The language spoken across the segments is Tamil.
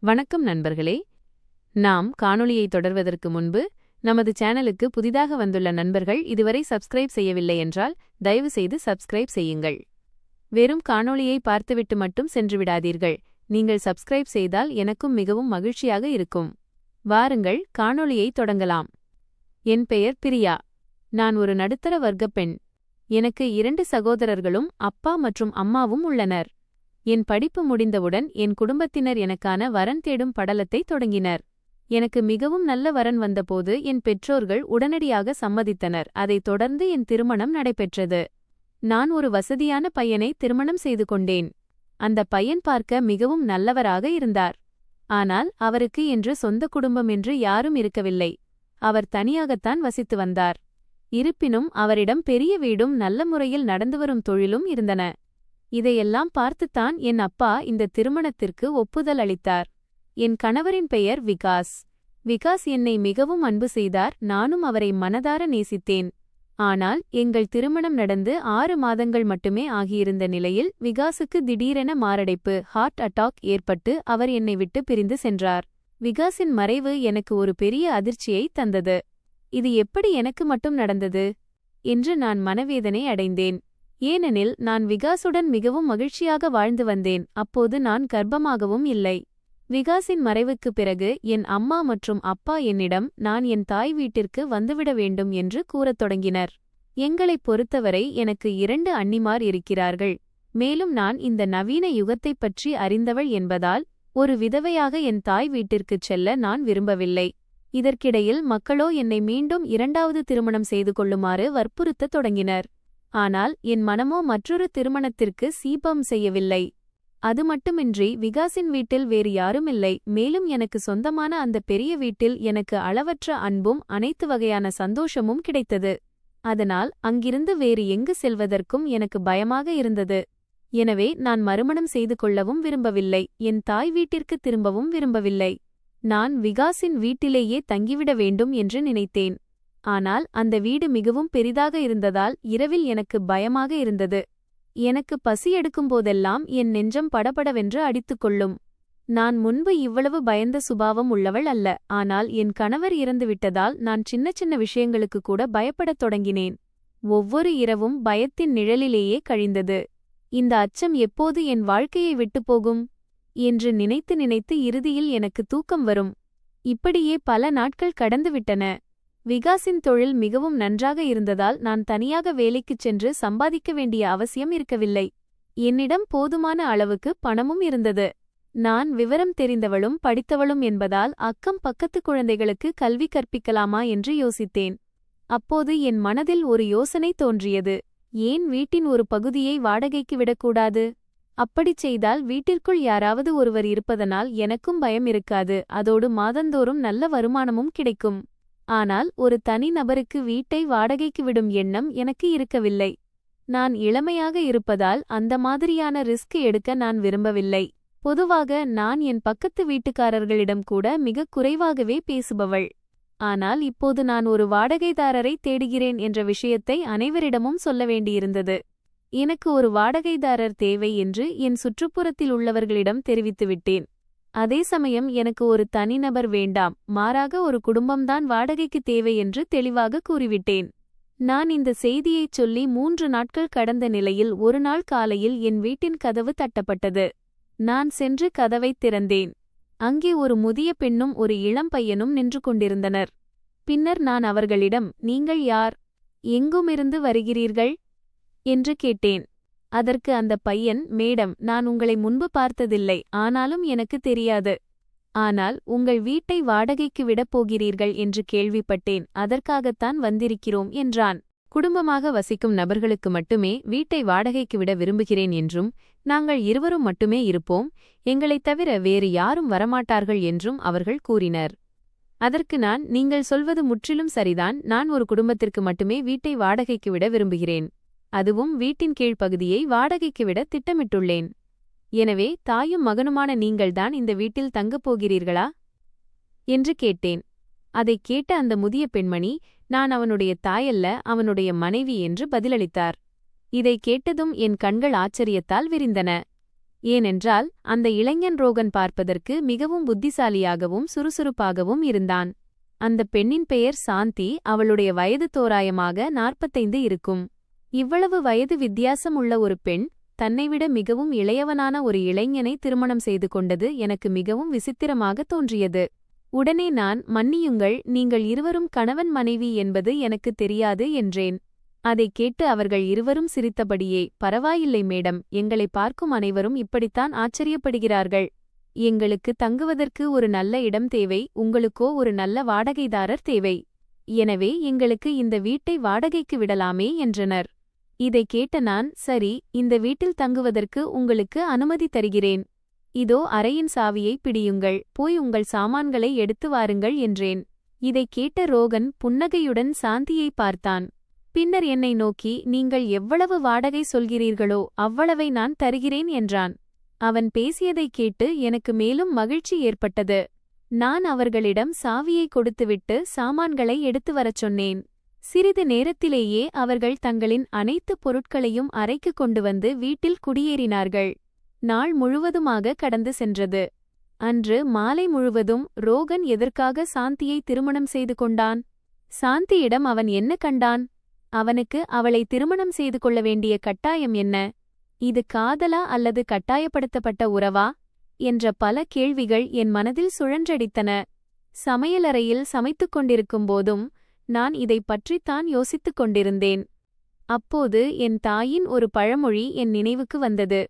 வணக்கம் நண்பர்களே. நாம் காணொளியை தொடர்வதற்கு முன்பு நமது சேனலுக்கு புதிதாக வந்துள்ள நண்பர்கள் இதுவரை சப்ஸ்கிரைப் செய்யவில்லை என்றால் தயவுசெய்து சப்ஸ்கிரைப் செய்யுங்கள். வெறும் காணொளியை பார்த்துவிட்டு மட்டும் சென்றுவிடாதீர்கள். நீங்கள் சப்ஸ்கிரைப் செய்தால் எனக்கும் மிகவும் மகிழ்ச்சியாக இருக்கும். வாருங்கள், காணொளியை தொடங்கலாம். என் பெயர் பிரியா. நான் ஒரு நடுத்தர வர்க்க பெண். எனக்கு 2 சகோதரர்களும் அப்பா மற்றும் அம்மாவும் உள்ளனர். என் படிப்பு முடிந்தவுடன் என் குடும்பத்தினர் எனக்கான வரன் தேடும் படலத்தை தொடங்கினர். எனக்கு மிகவும் நல்ல வரன் வந்தபோது என் பெற்றோர்கள் உடனடியாக சம்மதித்தனர். அதைத் தொடர்ந்து என் திருமணம் நடைபெற்றது. நான் ஒரு வசதியான பையனை திருமணம் செய்து கொண்டேன். அந்த பையன் பார்க்க மிகவும் நல்லவராக இருந்தார். ஆனால் அவருக்கு என்று சொந்த குடும்பம் என்று யாரும் இருக்கவில்லை. அவர் தனியாகத்தான் வசித்து வந்தார். இருப்பினும் அவரிடம் பெரிய வீடும் நல்ல முறையில் நடந்து வரும் தொழிலும் இருந்தன. இதையெல்லாம் பார்த்துத்தான் என் அப்பா இந்த திருமணத்திற்கு ஒப்புதல் அளித்தார். என் கணவரின் பெயர் விகாஸ். விகாஸ் என்னை மிகவும் அன்பு செய்தார். நானும் அவரை மனதார நேசித்தேன். ஆனால் எங்கள் திருமணம் நடந்து 6 மாதங்கள் மட்டுமே ஆகியிருந்த நிலையில் விகாசுக்கு திடீரென மாரடைப்பு ஹார்ட் அட்டாக் ஏற்பட்டு அவர் என்னை விட்டு பிரிந்து சென்றார். விகாசின் மறைவு எனக்கு ஒரு பெரிய அதிர்ச்சியை தந்தது. இது எப்படி எனக்கு மட்டும் நடந்தது என்று நான் மனவேதனை அடைந்தேன். ஏனெனில் நான் விகாசுடன் மிகவும் மகிழ்ச்சியாக வாழ்ந்து வந்தேன். அப்போது நான் கர்ப்பமாகவும் இல்லை. விகாசின் மறைவுக்குப் பிறகு என் அம்மா மற்றும் அப்பா என்னிடம் நான் என் தாய் வீட்டிற்கு வந்துவிட வேண்டும் என்று கூறத் தொடங்கினர். எங்களைப் பொறுத்தவரை எனக்கு 2 அண்ணிமார் இருக்கிறார்கள். மேலும் நான் இந்த நவீன யுகத்தைப் பற்றி அறிந்தவள் என்பதால் ஒரு விதவையாக என் தாய் வீட்டிற்குச் செல்ல நான் விரும்பவில்லை. இதற்கிடையில் மக்களோ என்னை மீண்டும் 2வது திருமணம் செய்து கொள்ளுமாறு வற்புறுத்தத் தொடங்கினர். ஆனால் என் மனமோ மற்றொரு திருமணத்திற்கு சீபம் செய்யவில்லை. அது மட்டுமின்றி விகாசின் வீட்டில் வேறு யாருமில்லை. மேலும் எனக்கு சொந்தமான அந்த பெரிய வீட்டில் எனக்கு அளவற்ற அன்பும் அனைத்து வகையான சந்தோஷமும் கிடைத்தது. அதனால் அங்கிருந்து வேறு எங்கு செல்வதற்கும் எனக்கு பயமாக இருந்தது. எனவே நான் மறுமணம் செய்து கொள்ளவும் விரும்பவில்லை. என் தாய் வீட்டிற்கு திரும்பவும் விரும்பவில்லை. நான் விகாசின் வீட்டிலேயே தங்கிவிட வேண்டும் என்று நினைத்தேன். ஆனால் அந்த வீடு மிகவும் பெரிதாக இருந்ததால் இரவில் எனக்கு பயமாக இருந்தது. எனக்கு பசி எடுக்கும்போதெல்லாம் என் நெஞ்சம் படபடவென்று அடித்துக்கொள்ளும். நான் முன்பு இவ்வளவு பயந்த சுபாவம் உள்ளவள் அல்ல. ஆனால் என் கணவர் இறந்துவிட்டதால் நான் சின்ன சின்ன விஷயங்களுக்கு கூட பயப்படத் தொடங்கினேன். ஒவ்வொரு இரவும் பயத்தின் நிழலிலேயே கழிந்தது. இந்த அச்சம் எப்போது என் வாழ்க்கையை விட்டுப்போகும் என்று நினைத்து நினைத்து இறுதியில் எனக்கு தூக்கம் வரும். இப்படியே பல நாட்கள் கடந்துவிட்டன. விகாசின் தொழில் மிகவும் நன்றாக இருந்ததால் நான் தனியாக வேலைக்குச் சென்று சம்பாதிக்க வேண்டிய அவசியம் இருக்கவில்லை. என்னிடம் போதுமான அளவுக்கு பணமும் இருந்தது. நான் விவரம் தெரிந்தவளும் படித்தவளும் என்பதால் அக்கம் பக்கத்து குழந்தைகளுக்கு கல்வி கற்பிக்கலாமா என்று யோசித்தேன். அப்போது என் மனதில் ஒரு யோசனை தோன்றியது. ஏன் வீட்டின் ஒரு பகுதியை வாடகைக்கு விடக்கூடாது? அப்படிச் செய்தால் வீட்டிற்குள் யாராவது ஒருவர் இருப்பதனால் எனக்கும் பயம் இருக்காது. அதோடு மாதந்தோறும் நல்ல வருமானமும் கிடைக்கும். ஆனால் ஒரு தனி நபருக்கு வீட்டை வாடகைக்கு விடும் எண்ணம் எனக்கு இருக்கவில்லை. நான் இளமையாக இருப்பதால் அந்த மாதிரியான ரிஸ்க் எடுக்க நான் விரும்பவில்லை. பொதுவாக நான் என் பக்கத்து வீட்டுக்காரர்களிடம் கூட மிக குறைவாகவே பேசுபவள். ஆனால் இப்போது நான் ஒரு வாடகைதாரரை தேடுகிறேன் என்ற விஷயத்தை அனைவரிடமும் சொல்ல வேண்டியிருந்தது. எனக்கு ஒரு வாடகைதாரர் தேவை என்று என் சுற்றுப்புறத்தில் உள்ளவர்களிடம் தெரிவித்துவிட்டேன். அதே சமயம் எனக்கு ஒரு தனிநபர் வேண்டாம், மாறாக ஒரு குடும்பம்தான் வாடகைக்கு தேவை என்று தெளிவாக கூறிவிட்டேன். நான் இந்த செய்தியைச் சொல்லி 3 நாட்கள் கடந்த நிலையில் ஒரு நாள் காலையில் என் வீட்டின் கதவு தட்டப்பட்டது. நான் சென்று கதவைத் திறந்தேன். அங்கே ஒரு முதிய பெண்ணும் ஒரு இளம் பையனும் நின்று கொண்டிருந்தனர். பின்னர் நான் அவர்களிடம், நீங்கள் யார்? எங்குமிருந்து வருகிறீர்கள் என்று கேட்டேன். அதற்கு அந்த பையன், மேடம், நான் உங்களை முன்பு பார்த்ததில்லை. ஆனாலும் எனக்கு தெரியாது. ஆனால் உங்கள் வீட்டை வாடகைக்கு விடப் போகிறீர்கள் என்று கேள்விப்பட்டேன். அதற்காகத்தான் வந்திருக்கிறோம் என்றான். குடும்பமாக வசிக்கும் நபர்களுக்கு மட்டுமே வீட்டை வாடகைக்கு விட விரும்புகிறேன் என்றும் நாங்கள் இருவரும் மட்டுமே இருப்போம், எங்களைத் தவிர வேறு யாரும் வரமாட்டார்கள் என்றும் அவர்கள் கூறினர். அதற்கு நான், நீங்கள் சொல்வது முற்றிலும் சரிதான். நான் ஒரு குடும்பத்திற்கு மட்டுமே வீட்டை வாடகைக்கு விட விரும்புகிறேன். அதுவும் வீட்டின் கீழ்ப்பகுதியை வாடகைக்கு விட திட்டமிட்டுள்ளேன். எனவே தாயும் மகனுமான நீங்கள்தான் இந்த வீட்டில் தங்கப் போகிறீர்களா என்று கேட்டேன். அதைக் கேட்ட அந்த முதிய பெண்மணி, நான் அவனுடைய தாயல்ல, அவனுடைய மனைவி என்று பதிலளித்தார். இதை கேட்டதும் என் கண்கள் ஆச்சரியத்தால் விரிந்தன. ஏனென்றால் அந்த இளைஞன் ரோகன் பார்ப்பதற்கு மிகவும் புத்திசாலியாகவும் சுறுசுறுப்பாகவும் இருந்தான். அந்த பெண்ணின் பெயர் சாந்தி. அவளுடைய வயது தோராயமாக 45 இருக்கும். இவ்வளவு வயது வித்தியாசம் உள்ள ஒரு பெண் தன்னைவிட மிகவும் இளையவனான ஒரு இளைஞனை திருமணம் செய்து கொண்டது எனக்கு மிகவும் விசித்திரமாக தோன்றியது. உடனே நான், மன்னியுங்கள், நீங்கள் இருவரும் கணவன் மனைவி என்பது எனக்கு தெரியாது என்றேன். அதைக் கேட்டு அவர்கள் இருவரும் சிரித்தபடியே, பரவாயில்லை மேடம், எங்களை பார்க்கும் அனைவரும் இப்படித்தான் ஆச்சரியப்படுகிறார்கள். எங்களுக்கு தங்குவதற்கு ஒரு நல்ல இடம் தேவை, உங்களுக்கோ ஒரு நல்ல வாடகைதாரர் தேவை. எனவே எங்களுக்கு இந்த வீட்டை வாடகைக்கு விடலாமே என்றனர். இதைக் கேட்ட நான், சரி, இந்த வீட்டில் தங்குவதற்கு உங்களுக்கு அனுமதி தருகிறேன். இதோ அறையின் சாவியை பிடியுங்கள், போய் உங்கள் சாமான்களை எடுத்து வாருங்கள் என்றேன். இதைக் கேட்ட ரோகன் புன்னகையுடன் சாந்தியை பார்த்தான். பின்னர் என்னை நோக்கி, நீங்கள் எவ்வளவு வாடகை சொல்கிறீர்களோ அவ்வளவை நான் தருகிறேன் என்றான். அவன் பேசியதைக் கேட்டு எனக்கு மேலும் மகிழ்ச்சி ஏற்பட்டது. நான் அவர்களிடம் சாவியை கொடுத்துவிட்டு சாமான்களை எடுத்து வரச் சொன்னேன். சிறிது நேரத்திலேயே அவர்கள் தங்களின் அனைத்து பொருட்களையும் அறைக்கு கொண்டு வந்து வீட்டில் குடியேறினார்கள். நாள் முழுவதுமாக கடந்து சென்றது. அன்று மாலை முழுவதும் ரோகன் எதற்காக சாந்தியை திருமணம் செய்து கொண்டான்? சாந்தியிடம் அவன் என்ன கண்டான்? அவனுக்கு அவளை திருமணம் செய்து கொள்ள வேண்டிய கட்டாயம் என்ன? இது காதலா அல்லது கட்டாயப்படுத்தப்பட்ட உறவா என்ற பல கேள்விகள் என் மனதில் சுழன்றடித்தன. சமையலறையில் சமைத்துக் கொண்டிருக்கும் போதும் நான் இதைப் பற்றித்தான் யோசித்துக் கொண்டிருந்தேன். அப்போது என் தாயின் ஒரு பழமொழி என் நினைவுக்கு வந்தது.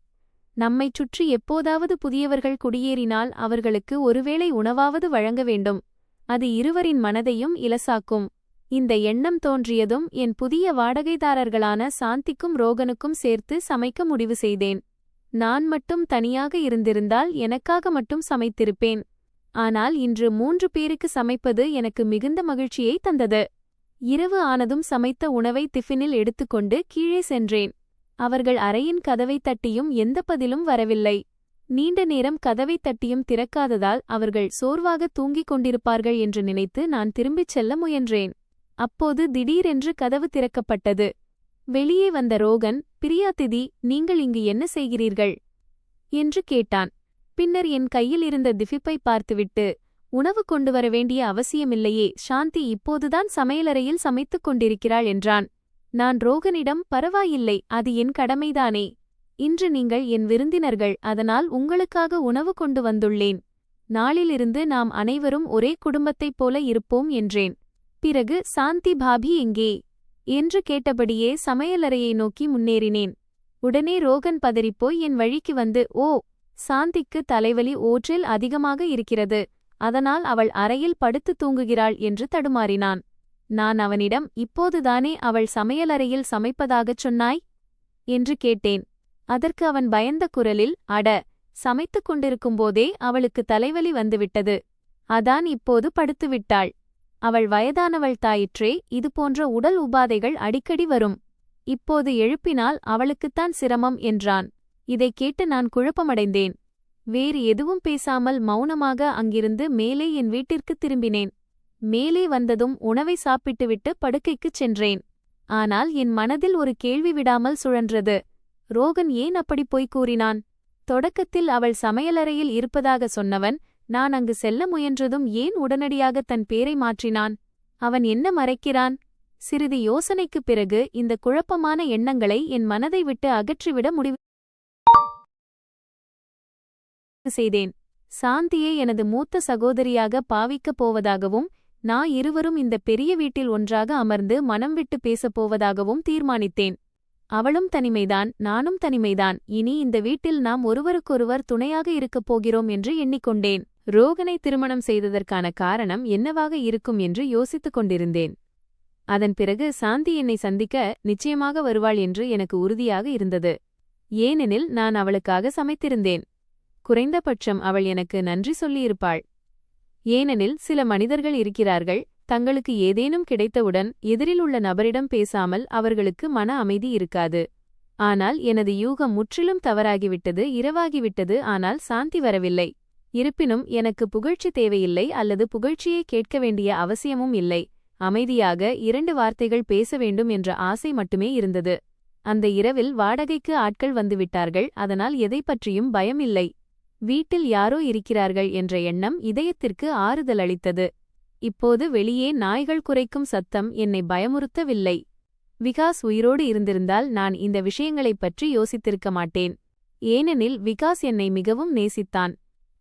நம்மைச் சுற்றி எப்போதாவது புதியவர்கள் குடியேறினால் அவர்களுக்கு ஒருவேளை உணவாவது வழங்க வேண்டும். அது இருவரின் மனதையும் இலசாக்கும். இந்த எண்ணம் தோன்றியதும் என் புதிய வாடகைதாரர்களான சாந்திக்கும் ரோகனுக்கும் சேர்த்து சமைக்க முடிவு செய்தேன். நான் மட்டும் தனியாக இருந்திருந்தால் எனக்காக மட்டும் சமைத்திருப்பேன். ஆனால் இன்று 3 பேருக்கு சமைப்பது எனக்கு மிகுந்த மகிழ்ச்சியை தந்தது. இரவு ஆனதும் சமைத்த உணவை டிஃபினில் எடுத்துக்கொண்டு கீழே சென்றேன். அவர்கள் அறையின் கதவைத் தட்டியும் எந்த பதிலும் வரவில்லை. நீண்ட நேரம் கதவைத் தட்டியும் திறக்காததால் அவர்கள் சோர்வாக தூங்கிக் கொண்டிருப்பார்கள் என்று நினைத்து நான் திரும்பிச் செல்ல முயன்றேன். அப்போது திடீரென்று கதவு திறக்கப்பட்டது. வெளியே வந்த ரோகன், பிரியாதிதி, நீங்கள் இங்கு என்ன செய்கிறீர்கள் என்று கேட்டான். பின்னர் என் கையில் இருந்த திஃபிப்பை பார்த்துவிட்டு, உணவு கொண்டு வர வேண்டிய அவசியமில்லையே, சாந்தி இப்போதுதான் சமையலறையில் சமைத்துக் கொண்டிருக்கிறாள் என்றான். நான் ரோகனிடம், பரவாயில்லை, அது என் கடமைதானே. இன்று நீங்கள் என் விருந்தினர்கள், அதனால் உங்களுக்காக உணவு கொண்டு வந்துள்ளேன். நாளிலிருந்து நாம் அனைவரும் ஒரே குடும்பத்தைப் போல இருப்போம் என்றேன். பிறகு, சாந்தி பாபி எங்கே என்று கேட்டபடியே சமையலறையை நோக்கி முன்னேறினேன். உடனே ரோகன் பதறிப்போய் என் வழிக்கு வந்து, ஓ, சாந்திக்கு தலைவலி ஓற்றில் அதிகமாக இருக்கிறது, அதனால் அவள் அறையில் படுத்து தூங்குகிறாள் என்று தடுமாறினான். நான் அவனிடம், இப்போதுதானே அவள் சமையலறையில் சமைப்பதாகச் சொன்னாய் என்று கேட்டேன். அதற்கு அவன் பயந்த குரலில், அட, சமைத்துக் கொண்டிருக்கும்போதே அவளுக்கு தலைவலி வந்துவிட்டது, அதான் இப்போது படுத்துவிட்டாள். அவள் வயதானவள் தாயிற்றே, இதுபோன்ற உடல் உபாதைகள் அடிக்கடி வரும். இப்போது எழுப்பினால் அவளுக்குத்தான் சிரமம் என்றான். இதைக் கேட்டு நான் குழப்பமடைந்தேன். வேறு எதுவும் பேசாமல் மௌனமாக அங்கிருந்து மேலே என் வீட்டிற்குத் திரும்பினேன். மேலே வந்ததும் உணவை சாப்பிட்டுவிட்டு படுக்கைக்குச் சென்றேன். ஆனால் என் மனதில் ஒரு கேள்வி விடாமல் சுழன்றது. ரோகன் ஏன் அப்படி பொய் கூறினான்? தொடக்கத்தில் அவள் சமையலறையில் இருப்பதாக சொன்னவன் நான் அங்கு செல்ல முயன்றதும் ஏன் உடனடியாக தன் பேரை மாற்றினான்? அவன் என்ன மறைக்கிறான்? சிறிது யோசனைக்குப் பிறகு இந்த குழப்பமான எண்ணங்களை என் மனதை விட்டு அகற்றிவிட முடிவு செய்தேன். சாந்தியை எனது மூத்த சகோதரியாக பாவிக்கப் போவதாகவும் நான் இருவரும் இந்த பெரிய வீட்டில் ஒன்றாக அமர்ந்து மனம் விட்டு பேசப் போவதாகவும் தீர்மானித்தேன். அவளும் தனிமைதான், நானும் தனிமைதான். இனி இந்த வீட்டில் நாம் ஒருவருக்கொருவர் துணையாக இருக்கப் போகிறோம் என்று எண்ணிக்கொண்டேன். ரோகனை திருமணம் செய்ததற்கான காரணம் என்னவாக இருக்கும் என்று யோசித்துக் கொண்டிருந்தேன். அதன் பிறகு சாந்தி என்னை சந்திக்க நிச்சயமாக வருவாள் என்று எனக்கு உறுதியாக இருந்தது. ஏனெனில் நான் அவளுக்காக சமைத்திருந்தேன். குறைந்தபட்சம் அவள் எனக்கு நன்றி சொல்லியிருப்பாள். ஏனெனில் சில மனிதர்கள் இருக்கிறார்கள், தங்களுக்கு ஏதேனும் கிடைத்தவுடன் எதிரில் உள்ள நபரிடம் பேசாமல் அவர்களுக்கு மன அமைதி இருக்காது. ஆனால் எனது யூகம் முற்றிலும் தவறாகிவிட்டது. இரவாகிவிட்டது. ஆனால் சாந்தி வரவில்லை. இருப்பினும் எனக்கு புகழ்ச்சி தேவையில்லை அல்லது புகழ்ச்சியை கேட்க வேண்டிய அவசியமும் இல்லை. அமைதியாக 2 வார்த்தைகள் பேச வேண்டும் என்ற ஆசை மட்டுமே இருந்தது. அந்த இரவில் வாடகைக்கு ஆட்கள் வந்துவிட்டார்கள். அதனால் எதை பற்றியும் பயம் இல்லை. வீட்டில் யாரோ இருக்கிறார்கள் என்ற எண்ணம் இதயத்திற்கு ஆறுதல் அளித்தது. இப்போது வெளியே நாய்கள் குரைக்கும் சத்தம் என்னை பயமுறுத்தவில்லை. விகாஸ் உயிரோடு இருந்திருந்தால் நான் இந்த விஷயங்களைப் பற்றி யோசித்திருக்க மாட்டேன். ஏனெனில் விகாஸ் என்னை மிகவும் நேசித்தான்.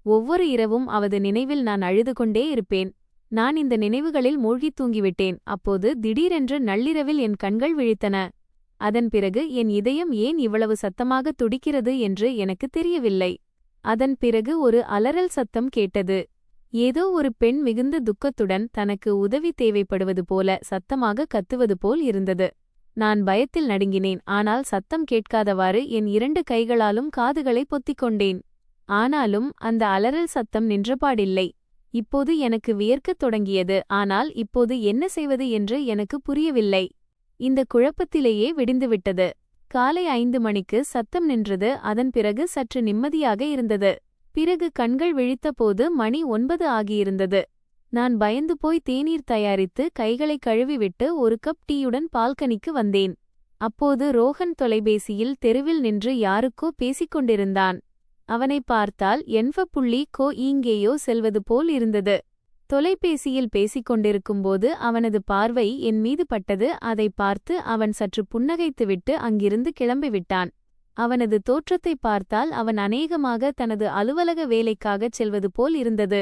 ஒவ்வொரு இரவும் அவரது நினைவில் நான் அழுது கொண்டே இருப்பேன். நான் இந்த நினைவுகளில் மூழ்கித் தூங்கிவிட்டேன். அப்போது திடீரென்று நள்ளிரவில் என் கண்கள் விழித்தன. அதன் பிறகு என் இதயம் ஏன் இவ்வளவு சத்தமாக துடிக்கிறது என்று எனக்கு தெரியவில்லை. அதன் பிறகு ஒரு அலறல் சத்தம் கேட்டது. ஏதோ ஒரு பெண் மிகுந்த துக்கத்துடன் தனக்கு உதவி தேவைப்படுவது போல சத்தமாக கத்துவது போல் இருந்தது. நான் பயத்தில் நடுங்கினேன். ஆனால் சத்தம் கேட்காதவாறு என் 2 கைகளாலும் காதுகளை பொத்திக் கொண்டேன். ஆனாலும் அந்த அலறல் சத்தம் நின்றபாடில்லை. இப்போது எனக்கு வியர்க்கத் தொடங்கியது. ஆனால் இப்போது என்ன செய்வது என்று எனக்கு புரியவில்லை. இந்த குழப்பத்திலேயே விடிந்துவிட்டது. காலை 5 மணிக்கு சத்தம் நின்றது. அதன் பிறகு சற்று நிம்மதியாக இருந்தது. பிறகு கண்கள் விழித்தபோது மணி 9 ஆகியிருந்தது. நான் பயந்து போய் தேநீர் தயாரித்து கைகளை கழுவிவிட்டு ஒரு கப் டீயுடன் பால்கனிக்கு வந்தேன். அப்போது ரோஹன் தொலைபேசியில் தெருவில் நின்று யாருக்கோ பேசிக்கொண்டிருந்தான். அவனை பார்த்தால் என்ஃப.கோ ஈங்கேயோ செல்வது போல் இருந்தது. தொலைபேசியில் பேசிக்கொண்டிருக்கும்போது அவனது பார்வை என் மீது பட்டது. அதை பார்த்து அவன் சற்று புன்னகைத்துவிட்டு அங்கிருந்து கிளம்பிவிட்டான். அவனது தோற்றத்தை பார்த்தால் அவன் அநேகமாக தனது அலுவலக வேலைக்காகச் செல்வது போல் இருந்தது.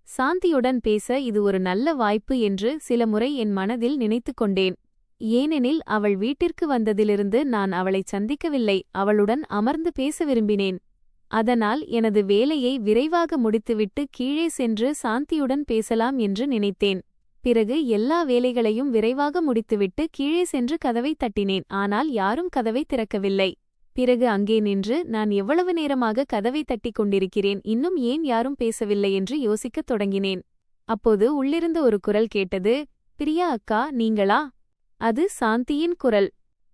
சாந்தியுடன் பேச இது ஒரு நல்ல வாய்ப்பு என்று சில முறை என் மனதில் நினைத்து கொண்டேன். ஏனெனில் அவள் வீட்டிற்கு வந்ததிலிருந்து நான் அவளைச் சந்திக்கவில்லை. அவளுடன் அமர்ந்து பேச விரும்பினேன். அதனால் எனது வேலையை விரைவாக முடித்துவிட்டு கீழே சென்று சாந்தியுடன் பேசலாம் என்று நினைத்தேன். பிறகு எல்லா வேலைகளையும் விரைவாக முடித்துவிட்டு கீழே சென்று கதவை தட்டினேன். ஆனால் யாரும் கதவை திறக்கவில்லை. பிறகு அங்கே நின்று நான் எவ்வளவு நேரமாக கதவை தட்டிக் கொண்டிருக்கிறேன், இன்னும் ஏன் யாரும் பேசவில்லை என்று யோசிக்கத் தொடங்கினேன். அப்போது உள்ளிருந்து ஒரு குரல் கேட்டது. பிரியா அக்கா, நீங்களா? அது சாந்தியின் குரல்.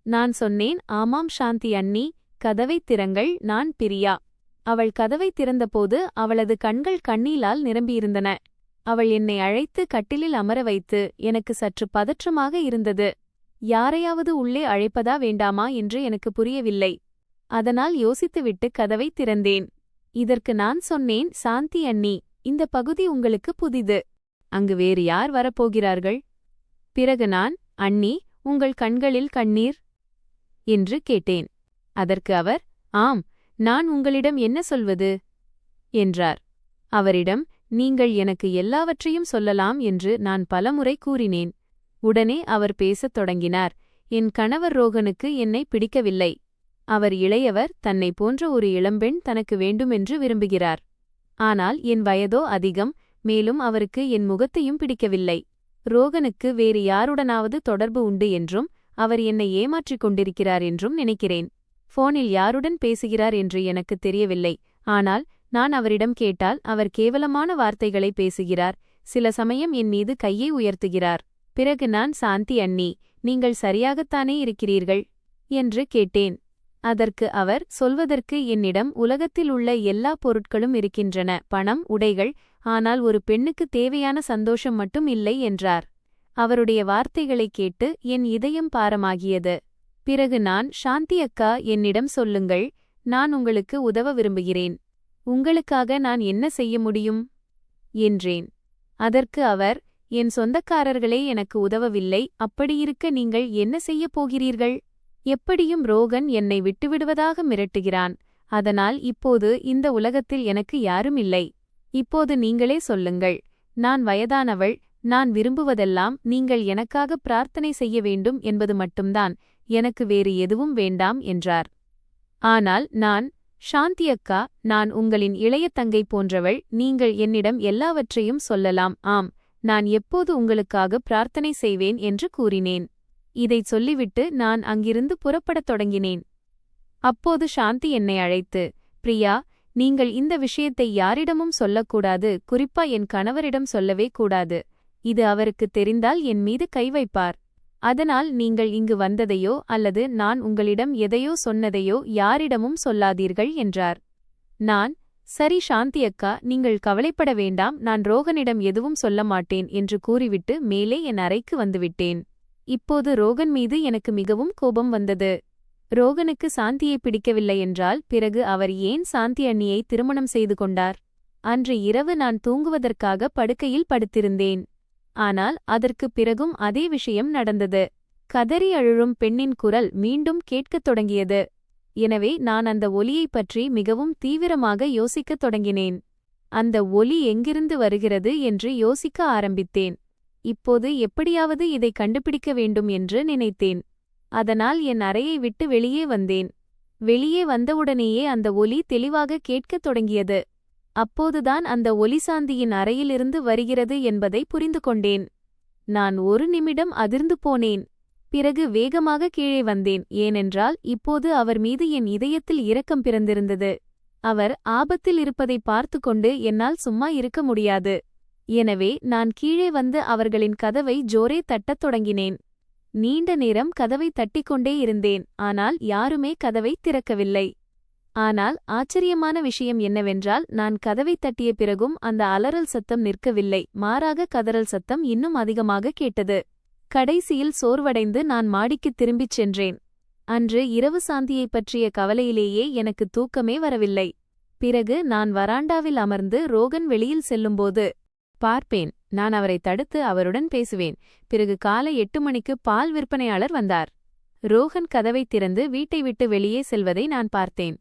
நான் சொன்னேன், ஆமாம் சாந்தி அண்ணி, கதவைத் திறங்கள், நான் பிரியா. அவள் கதவை திறந்தபோது அவளது கண்கள் கண்ணீலால் நிரம்பியிருந்தன. அவள் என்னை அழைத்து கட்டிலில் அமர வைத்து எனக்கு சற்று பதற்றமாக இருந்தது. யாரையாவது உள்ளே அழைப்பதா வேண்டாமா என்று எனக்கு புரியவில்லை. அதனால் யோசித்துவிட்டு கதவை திறந்தேன். இதற்கு நான் சொன்னேன், சாந்தி அண்ணி, இந்த பகுதி உங்களுக்கு புதிது. அங்கு வேறு யார் வரப்போகிறார்கள்? பிறகு நான், அண்ணி, உங்கள் கண்களில் கண்ணீர் என்று கேட்டேன். அதற்கு அவர், ஆம், நான் உங்களிடம் என்ன சொல்வது என்றார். அவரிடம், நீங்கள் எனக்கு எல்லாவற்றையும் சொல்லலாம் என்று நான் பலமுறை கூறினேன். உடனே அவர் பேசத் தொடங்கினார். என் கணவர் ரோகனுக்கு என்னை பிடிக்கவில்லை. அவர் இளையவர், தன்னை போன்ற ஒரு இளம்பெண் தனக்கு வேண்டுமென்று விரும்புகிறார். ஆனால் என் வயதோ அதிகம். மேலும் அவருக்கு என் முகத்தையும் பிடிக்கவில்லை. ரோகனுக்கு வேறு யாருடனாவது தொடர்பு உண்டு என்றும் அவர் என்னை ஏமாற்றிக் கொண்டிருக்கிறார் என்றும் நினைக்கிறேன். போனில் யாருடன் பேசுகிறார் என்று எனக்கு தெரியவில்லை. ஆனால் நான் அவரிடம் கேட்டால் அவர் கேவலமான வார்த்தைகளை பேசுகிறார். சில சமயம் என் மீது கையை உயர்த்துகிறார். பிறகு நான், சாந்தி அண்ணி, நீங்கள் சரியாகத்தானே இருக்கிறீர்கள் என்று கேட்டேன். அதற்கு அவர், சொல்வதற்கு என்னிடம் உலகத்தில் உள்ள எல்லா பொருட்களும் இருக்கின்றன, பணம், உடைகள். ஆனால் ஒரு பெண்ணுக்கு தேவையான சந்தோஷம் மட்டும் இல்லை என்றார். அவருடைய வார்த்தைகளைக் கேட்டு என் இதயம் பாரமாகியது. பிறகு நான், சாந்தி அக்கா, என்னிடம் சொல்லுங்கள், நான் உங்களுக்கு உதவ விரும்புகிறேன். உங்களுக்காக நான் என்ன செய்ய முடியும் என்றேன். அதற்கு அவர், என் சொந்தக்காரர்களே எனக்கு உதவவில்லை. அப்படியிருக்க நீங்கள் என்ன செய்யப் போகிறீர்கள்? எப்படியும் ரோகன் என்னை விட்டுவிடுவதாக மிரட்டுகிறான். அதனால் இப்போது இந்த உலகத்தில் எனக்கு யாரும் இல்லை. இப்போது நீங்களே சொல்லுங்கள். நான் வயதானவள். நான் விரும்புவதெல்லாம் நீங்கள் எனக்காக பிரார்த்தனை செய்ய வேண்டும் என்பது மட்டும்தான். எனக்கு வேறு எதுவும் வேண்டாம் என்றார். ஆனால் நான், சாந்தி அக்கா, நான் உங்களின் இளைய தங்கை போன்றவள். நீங்கள் என்னிடம் எல்லாவற்றையும் சொல்லலாம். ஆம், நான் எப்போது உங்களுக்காக பிரார்த்தனை செய்வேன் என்று கூறினேன். இதைச் சொல்லிவிட்டு நான் அங்கிருந்து புறப்படத் தொடங்கினேன். அப்போது சாந்தி என்னை அழைத்து, பிரியா, நீங்கள் இந்த விஷயத்தை யாரிடமும் சொல்லக்கூடாது. குறிப்பா என் கணவரிடம் சொல்லவே கூடாது. இது அவருக்கு தெரிந்தால் என் மீது கை வைப்பார். அதனால் நீங்கள் இங்கு வந்ததையோ அல்லது நான் உங்களிடம் எதையோ சொன்னதையோ யாரிடமும் சொல்லாதீர்கள் என்றார். நான், சரி சாந்தி அக்கா, நீங்கள் கவலைப்பட வேண்டாம், நான் ரோகனிடம் எதுவும் சொல்ல மாட்டேன் என்று கூறிவிட்டு மேலே என் அறைக்கு வந்துவிட்டேன். இப்போது ரோகன் மீது எனக்கு மிகவும் கோபம் வந்தது. ரோகனுக்கு சாந்தியை பிடிக்கவில்லை என்றால் பிறகு அவர் ஏன் சாந்தி அண்ணியை திருமணம் செய்து கொண்டார்? அன்று இரவு நான் தூங்குவதற்காக படுக்கையில் படுத்திருந்தேன். ஆனால் அதற்குப் பிறகும் அதே விஷயம் நடந்தது. கதறி அழும் பெண்ணின் குரல் மீண்டும் கேட்கத் தொடங்கியது. எனவே நான் அந்த ஒலியைப் பற்றி மிகவும் தீவிரமாக யோசிக்கத் தொடங்கினேன். அந்த ஒலி எங்கிருந்து வருகிறது என்று யோசிக்க ஆரம்பித்தேன். இப்போது எப்படியாவது இதை கண்டுபிடிக்க வேண்டும் என்று நினைத்தேன். அதனால் என் அறையை விட்டு வெளியே வந்தேன். வெளியே வந்தவுடனேயே அந்த ஒலி தெளிவாக கேட்கத் தொடங்கியது. அப்போதுதான் அந்த ஒலி சாந்தியின் அறையிலிருந்து வருகிறது என்பதை புரிந்து கொண்டேன். நான் ஒரு நிமிடம் அதிர்ந்து போனேன். பிறகு வேகமாக கீழே வந்தேன். ஏனென்றால் இப்போது அவர் மீது என் இதயத்தில் இரக்கம் பிறந்திருந்தது. அவர் ஆபத்தில் இருப்பதை பார்த்து கொண்டு என்னால் சும்மா இருக்க முடியாது. எனவே நான் கீழே வந்து அவர்களின் கதவை ஜோரே தட்டத் தொடங்கினேன். நீண்ட நேரம் கதவை தட்டிக்கொண்டே இருந்தேன். ஆனால் யாருமே கதவை திறக்கவில்லை. ஆனால் ஆச்சரியமான விஷயம் என்னவென்றால் நான் கதவை தட்டிய பிறகும் அந்த அலறல் சத்தம் நிற்கவில்லை. மாறாக கதறல் சத்தம் இன்னும் அதிகமாக கேட்டது. கடைசியில் சோர்வடைந்து நான் மாடிக்குத் திரும்பிச் சென்றேன். அன்று இரவு சாந்தியைப் பற்றிய கவலையிலேயே எனக்கு தூக்கமே வரவில்லை. பிறகு நான் வராண்டாவில் அமர்ந்து ரோகன் வெளியில் செல்லும்போது பார்ப்பேன். நான் அவரை தடுத்து அவருடன் பேசுவேன். பிறகு காலை 8 மணிக்கு பால் விற்பனையாளர் வந்தார். ரோகன் கதவை திறந்து வீட்டை விட்டு வெளியே செல்வதை நான் பார்த்தேன்.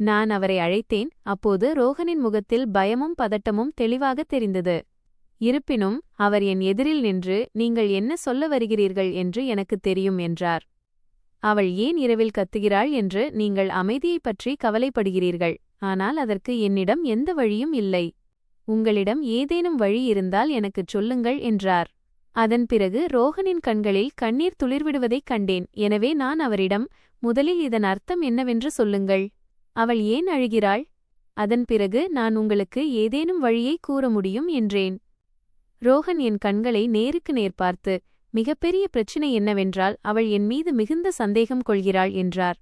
நான் அவரை அழைத்தேன். அப்போது ரோகனின் முகத்தில் பயமும் பதட்டமும் தெளிவாக தெரிந்தது. இருப்பினும் அவர் என் எதிரில் நின்று, நீங்கள் என்ன சொல்ல வருகிறீர்கள் என்று எனக்குத் தெரியும் என்றார். அவள் ஏன் இரவில் கத்துகிறாள் என்று நீங்கள் அமைதியைப் பற்றி கவலைப்படுகிறீர்கள். ஆனால் அதற்கு என்னிடம் எந்த வழியும் இல்லை. உங்களிடம் ஏதேனும் வழி இருந்தால் எனக்குச் சொல்லுங்கள் என்றார். அதன் பிறகு ரோகனின் கண்களில் கண்ணீர் துளிர்விடுவதைக் கண்டேன். எனவே நான் அவரிடம், முதலில் இதன் அர்த்தம் என்னவென்று சொல்லுங்கள். அவள் ஏன் அழுகிறாள்? அதன் பிறகு நான் உங்களுக்கு ஏதேனும் வழியை கூற முடியும் என்றேன். ரோகன் என் கண்களை நேருக்கு நேர் பார்த்து, மிகப்பெரிய பிரச்சினை என்னவென்றால் அவள் என் மீது மிகுந்த சந்தேகம் கொள்கிறாள் என்றார்.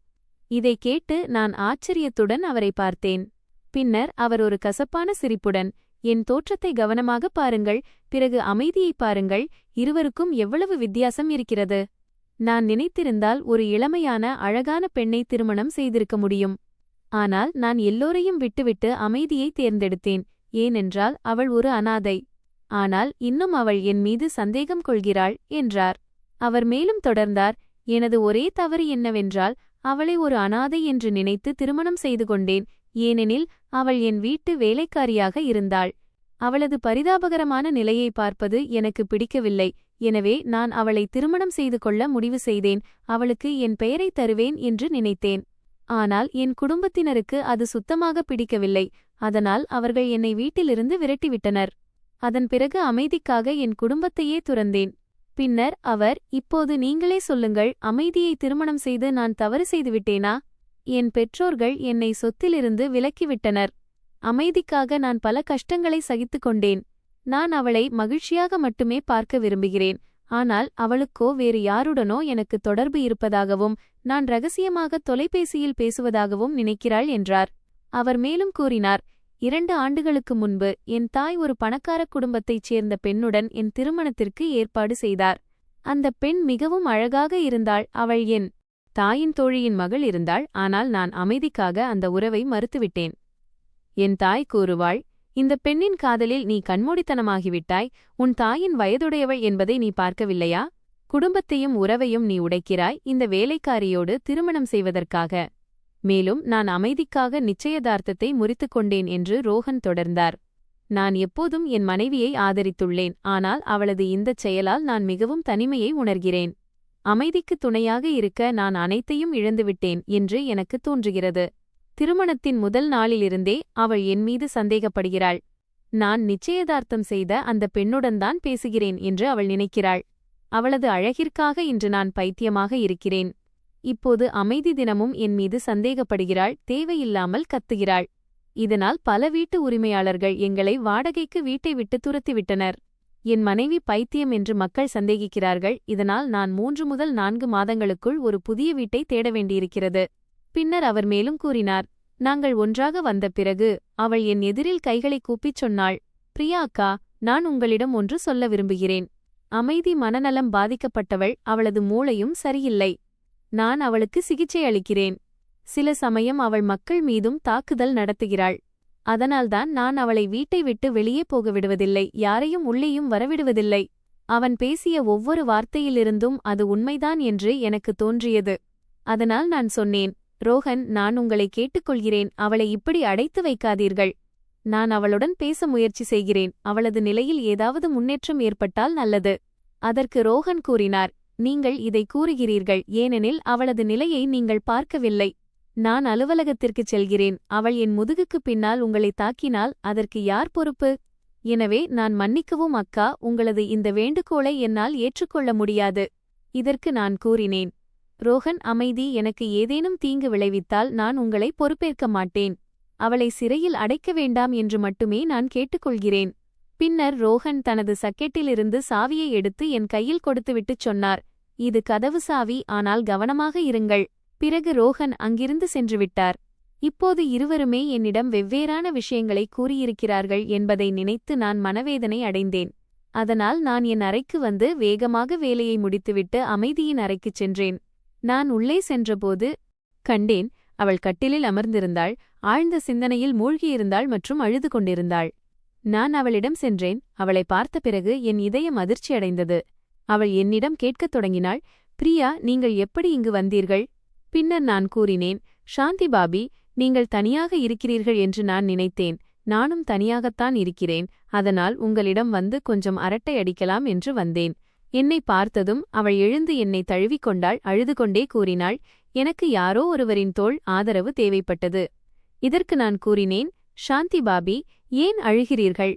இதை கேட்டு நான் ஆச்சரியத்துடன் அவரை பார்த்தேன். பின்னர் அவர் ஒரு கசப்பான சிரிப்புடன், என் தோற்றத்தை கவனமாக பாருங்கள், பிறகு அமைதியைப் பாருங்கள், இருவருக்கும் எவ்வளவு வித்தியாசம் இருக்கிறது. நான் நினைத்திருந்தால் ஒரு இளமையான அழகான பெண்ணை திருமணம் செய்திருக்க முடியும். ஆனால் நான் எல்லோரையும் விட்டுவிட்டு அமைதியை தேர்ந்தெடுத்தேன். ஏனென்றால் அவள் ஒரு அனாதை. ஆனால் இன்னும் அவள் என் மீது சந்தேகம் கொள்கிறாள் என்றார். அவர் மேலும் தொடர்ந்தார், எனது ஒரே தவறு என்னவென்றால் அவளை ஒரு அனாதை என்று நினைத்து திருமணம் செய்து கொண்டேன். ஏனெனில் அவள் என் வீட்டு வேலைக்காரியாக இருந்தாள். அவளது பரிதாபகரமான நிலையை பார்ப்பது எனக்கு பிடிக்கவில்லை. எனவே நான் அவளை திருமணம் செய்து கொள்ள முடிவு செய்தேன். அவளுக்கு என் பெயரை தருவேன் என்று நினைத்தேன். ஆனால் என் குடும்பத்தினருக்கு அது சுத்தமாக பிடிக்கவில்லை. அதனால் அவர்கள் என்னை வீட்டிலிருந்து விரட்டிவிட்டனர். அதன் பிறகு அமைதிக்காக என் குடும்பத்தையே துறந்தேன். பின்னர் அவர், இப்போது நீங்களே சொல்லுங்கள், அமைதியை திருமணம் செய்து நான் தவறு செய்துவிட்டேனா? என் பெற்றோர்கள் என்னை சொத்திலிருந்து விலக்கிவிட்டனர். அமைதிக்காக நான் பல கஷ்டங்களை சகித்துக் கொண்டேன். நான் அவளை மகிழ்ச்சியாக மட்டுமே பார்க்க விரும்புகிறேன். ஆனால் அவளுக்கோ வேறு யாருடனோ எனக்கு தொடர்பு இருப்பதாகவும் நான் இரகசியமாக தொலைபேசியில் பேசுவதாகவும் நினைக்கிறாள் என்றார். அவர் மேலும் கூறினார், 2 ஆண்டுகளுக்கு முன்பு என் தாய் ஒரு பணக்கார குடும்பத்தைச் சேர்ந்த பெண்ணுடன் என் திருமணத்திற்கு ஏற்பாடு செய்தார். அந்த பெண் மிகவும் அழகாக இருந்தாள். அவள் என் தாயின் தோழியின் மகள் இருந்தாள். ஆனால் நான் அமைதிக்காக அந்த உறவை மறுத்துவிட்டேன். என் தாய் கூறுவாள், இந்த பெண்ணின் காதலில் நீ கண்மூடித்தனமாகிவிட்டாய். உன் தாயின் வயதுடையவள் என்பதை நீ பார்க்கவில்லையா? குடும்பத்தையும் உறவையும் நீ உடைக்கிறாய் இந்த வேலைக்காரியோடு திருமணம் செய்வதற்காக. மேலும் நான் அமைதிக்காக நிச்சயதார்த்தத்தை முறித்துக் கொண்டேன் என்று ரோகன் தொடர்ந்தார். நான் எப்போதும் என் மனைவியை ஆதரித்துள்ளேன். ஆனால் அவளது இந்தச் செயலால் நான் மிகவும் தனிமையை உணர்கிறேன். அமைதிக்கு துணையாக இருக்க நான் அனைத்தையும் இழந்துவிட்டேன் என்று எனக்கு தோன்றுகிறது. திருமணத்தின் முதல் நாளிலிருந்தே அவள் என் மீது சந்தேகப்படுகிறாள். நான் நிச்சயதார்த்தம் செய்த அந்த பெண்ணுடன்தான் பேசுகிறேன் என்று அவள் நினைக்கிறாள். அவளது அழகிற்காக இன்று நான் பைத்தியமாக இருக்கிறேன். இப்போது அமைதி தினமும் என் மீது சந்தேகப்படுகிறாள். தேவையில்லாமல் கத்துகிறாள். இதனால் பல வீட்டு உரிமையாளர்கள் எங்களை வாடகைக்கு வீட்டை விட்டு துரத்திவிட்டனர். என் மனைவி பைத்தியம் என்று மக்கள் சந்தேகிக்கிறார்கள். இதனால் நான் 3 முதல் 4 மாதங்களுக்குள் ஒரு புதிய வீட்டை தேட வேண்டியிருக்கிறது. பின்னர் அவர் மேலும் கூறினார், நாங்கள் ஒன்றாக வந்த பிறகு அவள் என் எதிரில் கைகளை கூப்பிச் சொன்னாள், பிரியா அக்கா, நான் உங்களிடம் ஒன்று சொல்ல விரும்புகிறேன். அமைதி மனநலம் பாதிக்கப்பட்டவள். அவளது மூளையும் சரியில்லை. நான் அவளுக்கு சிகிச்சை அளிக்கிறேன். சில சமயம் அவள் மக்கள் மீதும் தாக்குதல் நடத்துகிறாள். அதனால்தான் நான் அவளை வீட்டை விட்டு வெளியே போக விடுவதில்லை, யாரையும் உள்ளேயும் வரவிடுவதில்லை. அவன் பேசிய ஒவ்வொரு வார்த்தையிலிருந்தும் அது உண்மைதான் என்று எனக்கு தோன்றியது. அதனால் நான் சொன்னேன், ரோஹன், நான் உங்களை கேட்டுக்கொள்கிறேன், அவளை இப்படி அடைத்து வைக்காதீர்கள். நான் அவளுடன் பேச முயற்சி செய்கிறேன். அவளது நிலையில் ஏதாவது முன்னேற்றம் ஏற்பட்டால் நல்லது. அதற்கு ரோஹன் கூறினார், நீங்கள் இதை கூறுகிறீர்கள் ஏனெனில் அவளது நிலையை நீங்கள் பார்க்கவில்லை. நான் அலுவலகத்திற்குச் செல்கிறேன். அவள் என் முதுகுக்குப் பின்னால் உங்களை தாக்கினால் அதற்கு யார் பொறுப்பு? எனவே நான் மன்னிக்கவும் அக்கா, உங்களது இந்த வேண்டுகோளை என்னால் ஏற்றுக்கொள்ள முடியாது. இதற்கு நான் கூறினேன், ரோஹன் அமைதி, எனக்கு ஏதேனும் தீங்கு விளைவித்தால் நான் உங்களை பொறுப்பேற்க மாட்டேன். அவளை சிறையில் அடைக்க வேண்டாம் என்று மட்டுமே நான் கேட்டுக்கொள்கிறேன். பின்னர் ரோஹன் தனது சக்கெட்டிலிருந்து சாவியை எடுத்து என் கையில் கொடுத்துவிட்டுச் சொன்னார், இது கதவு சாவி, ஆனால் கவனமாக இருங்கள். பிறகு ரோஹன் அங்கிருந்து சென்றுவிட்டார். இப்போது இருவருமே என்னிடம் வெவ்வேறான விஷயங்களை கூறியிருக்கிறார்கள் என்பதை நினைத்து நான் மனவேதனை அடைந்தேன். அதனால் நான் என் அறைக்கு வந்து வேகமாக வேலையை முடித்துவிட்டு அமைதியின் அறைக்குச் சென்றேன். நான் உள்ளே சென்றபோது கண்டேன், அவள் கட்டிலில் அமர்ந்திருந்தாள், ஆழ்ந்த சிந்தனையில் மூழ்கியிருந்தாள் மற்றும் அழுது கொண்டிருந்தாள். நான் அவளிடம் சென்றேன். அவளை பார்த்த பிறகு என் இதயம் அதிர்ச்சியடைந்தது. அவள் என்னிடம் கேட்கத் தொடங்கினாள், பிரியா, நீங்கள் எப்படி இங்கு வந்தீர்கள்? பின்னர் நான் கூறினேன், சாந்தி பாபி, நீங்கள் தனியாக இருக்கிறீர்கள் என்று நான் நினைத்தேன். நானும் தனியாகத்தான் இருக்கிறேன். அதனால் உங்களிடம் வந்து கொஞ்சம் அரட்டை அடிக்கலாம் என்று வந்தேன். என்னை பார்த்ததும் அவள் எழுந்து என்னை தழுவிக்கொண்டாள். அழுது கொண்டே கூறினாள், எனக்கு யாரோ ஒருவரின் தோள் ஆதரவு தேவைப்பட்டது. இதற்கு நான் கூறினேன், சாந்தி பாபி, ஏன் அழுகிறீர்கள்?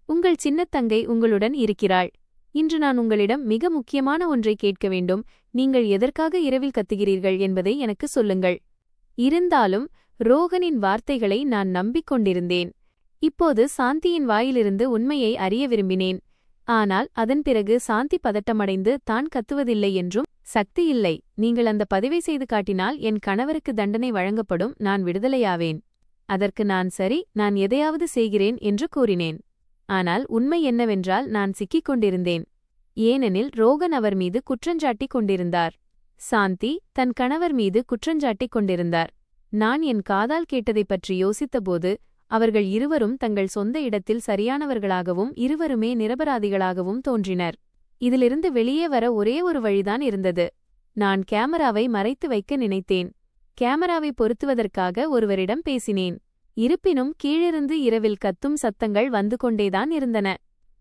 உங்கள் சின்னத்தங்கை உங்களுடன் இருக்கிறாள். இன்று நான் உங்களிடம் மிக முக்கியமான ஒன்றை கேட்க வேண்டும். நீங்கள் எதற்காக இரவில் கத்துகிறீர்கள் என்பதை எனக்கு சொல்லுங்கள். இருந்தாலும் ரோகனின் வார்த்தைகளை நான் நம்பிக்கொண்டிருந்தேன். இப்போது சாந்தியின் வாயிலிருந்து உண்மையை அறிய விரும்பினேன். ஆனால் அதன் பிறகு சாந்தி பதட்டமடைந்து தான் கத்துவதில்லை என்றும், சக்தி இல்லை, நீங்கள் அந்த பதிவை செய்து காட்டினால் என் கணவருக்கு தண்டனை வழங்கப்படும், நான் விடுதலையாவேன். அதற்கு நான் சரி, நான் எதையாவது செய்கிறேன் என்று கூறினேன். ஆனால் உண்மை என்னவென்றால் நான் சிக்கிக் கொண்டிருந்தேன். ஏனெனில் ரோகன் அவர் மீது குற்றஞ்சாட்டிக் கொண்டிருந்தார். சாந்தி தன் கணவர் மீது குற்றஞ்சாட்டிக் கொண்டிருந்தார். நான் என் காதால் கேட்டதைப் பற்றி யோசித்தபோது அவர்கள் இருவரும் தங்கள் சொந்த இடத்தில் சரியானவர்களாகவும் இருவருமே நிரபராதிகளாகவும் தோன்றினர். இதிலிருந்து வெளியே வர ஒரே ஒரு வழிதான் இருந்தது. நான் கேமராவை மறைத்து வைக்க நினைத்தேன். கேமராவை பொருத்துவதற்காக ஒருவரிடம் பேசினேன். இருப்பினும் கீழிருந்து இரவில் கத்தும் சத்தங்கள் வந்து கொண்டேதான் இருந்தன.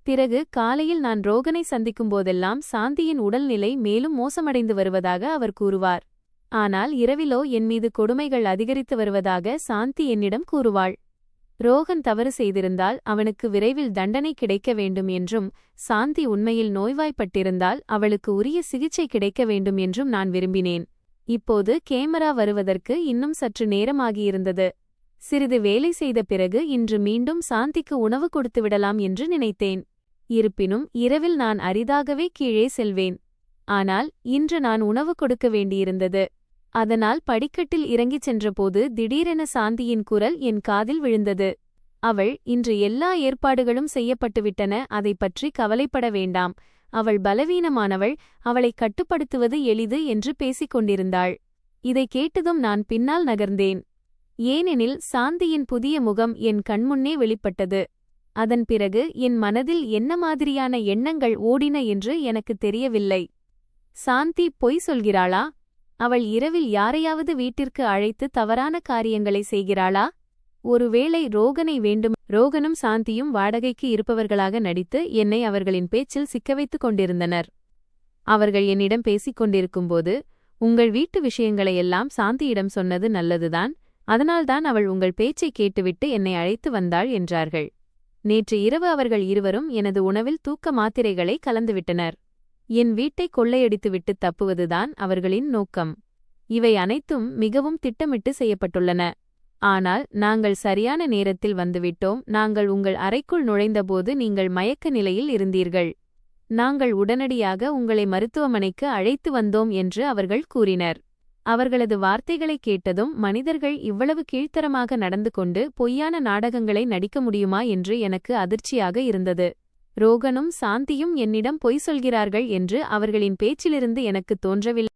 பிறகு காலையில் நான் ரோகனை சந்திக்கும்போதெல்லாம் சாந்தியின் உடல்நிலை மேலும் மோசமடைந்து வருவதாக அவர் கூறுவார். ஆனால் இரவிலோ என் மீது கொடுமைகள் அதிகரித்து வருவதாக சாந்தி என்னிடம் கூறுவாள். ரோகன் தவறு செய்திருந்தால் அவனுக்கு விரைவில் தண்டனை கிடைக்க வேண்டும் என்றும், சாந்தி உண்மையில் நோய்வாய்ப்பட்டிருந்தால் அவளுக்கு உரிய சிகிச்சை கிடைக்க வேண்டும் என்றும் நான் விரும்பினேன். இப்போது கேமரா வருவதற்கு இன்னும் சற்று நேரமாகியிருந்தது. சிறிது வேலை செய்த பிறகு இன்று மீண்டும் சாந்திக்கு உணவு கொடுத்துவிடலாம் என்று நினைத்தேன். இருப்பினும் இரவில் நான் அரிதாகவே கீழே செல்வேன். ஆனால் இன்று நான் உணவு கொடுக்க வேண்டியிருந்தது. அதனால் படிக்கட்டில் இறங்கிச் சென்றபோது திடீரென சாந்தியின் குரல் என் காதில் விழுந்தது. அவள், இன்று எல்லா ஏற்பாடுகளும் செய்யப்பட்டுவிட்டன, அதைப் பற்றி கவலைப்பட வேண்டாம். அவள் பலவீனமானவள், அவளை கட்டுப்படுத்துவது எளிது என்று பேசிக் கொண்டிருந்தாள். இதை கேட்டதும் நான் பின்னால் நகர்ந்தேன். ஏனெனில் சாந்தியின் புதிய முகம் என் கண்முன்னே வெளிப்பட்டது. அதன் பிறகு என் மனதில் என்ன மாதிரியான எண்ணங்கள் ஓடின என்று எனக்கு தெரியவில்லை. சாந்தி பொய் சொல்கிறாளா? அவள் இரவில் யாரையாவது வீட்டிற்கு அழைத்து தவறான காரியங்களை செய்கிறாளா? ஒருவேளை ரோகனை வேண்டும். ரோகனும் சாந்தியும் வாடகைக்கு இருப்பவர்களாக நடித்து என்னை அவர்களின் பேச்சில் சிக்கவைத்துக் கொண்டிருந்தனர். அவர்கள் என்னிடம் பேசிக் கொண்டிருக்கும்போது, உங்கள் வீட்டு விஷயங்களையெல்லாம் சாந்தியிடம் சொன்னது நல்லதுதான், அதனால்தான் அவள் உங்கள் பேச்சை கேட்டுவிட்டு என்னை அழைத்து வந்தாள் என்றார்கள். நேற்று இரவு அவர்கள் இருவரும் எனது உணவில் தூக்க மாத்திரைகளை கலந்துவிட்டனர். என் வீட்டை கொள்ளையடித்துவிட்டு தப்புவதுதான் அவர்களின் நோக்கம். இவை அனைத்தும் மிகவும் திட்டமிட்டு செய்யப்பட்டுள்ளன. ஆனால் நாங்கள் சரியான நேரத்தில் வந்துவிட்டோம். நாங்கள் உங்கள் அறைக்குள் நுழைந்தபோது நீங்கள் மயக்க நிலையில் இருந்தீர்கள். நாங்கள் உடனடியாக உங்களை மருத்துவமனைக்கு அழைத்து வந்தோம் என்று அவர்கள் கூறினர். அவர்களது வார்த்தைகளை கேட்டதும் மனிதர்கள் இவ்வளவு கீழ்த்தரமாக நடந்து கொண்டு பொய்யான நாடகங்களை நடிக்க முடியுமா என்று எனக்கு அதிர்ச்சியாக இருந்தது. ரோகனும் சாந்தியும் என்னிடம் பொய் சொல்கிறார்கள் என்று அவர்களின் பேச்சிலிருந்து எனக்கு தோன்றவில்லை.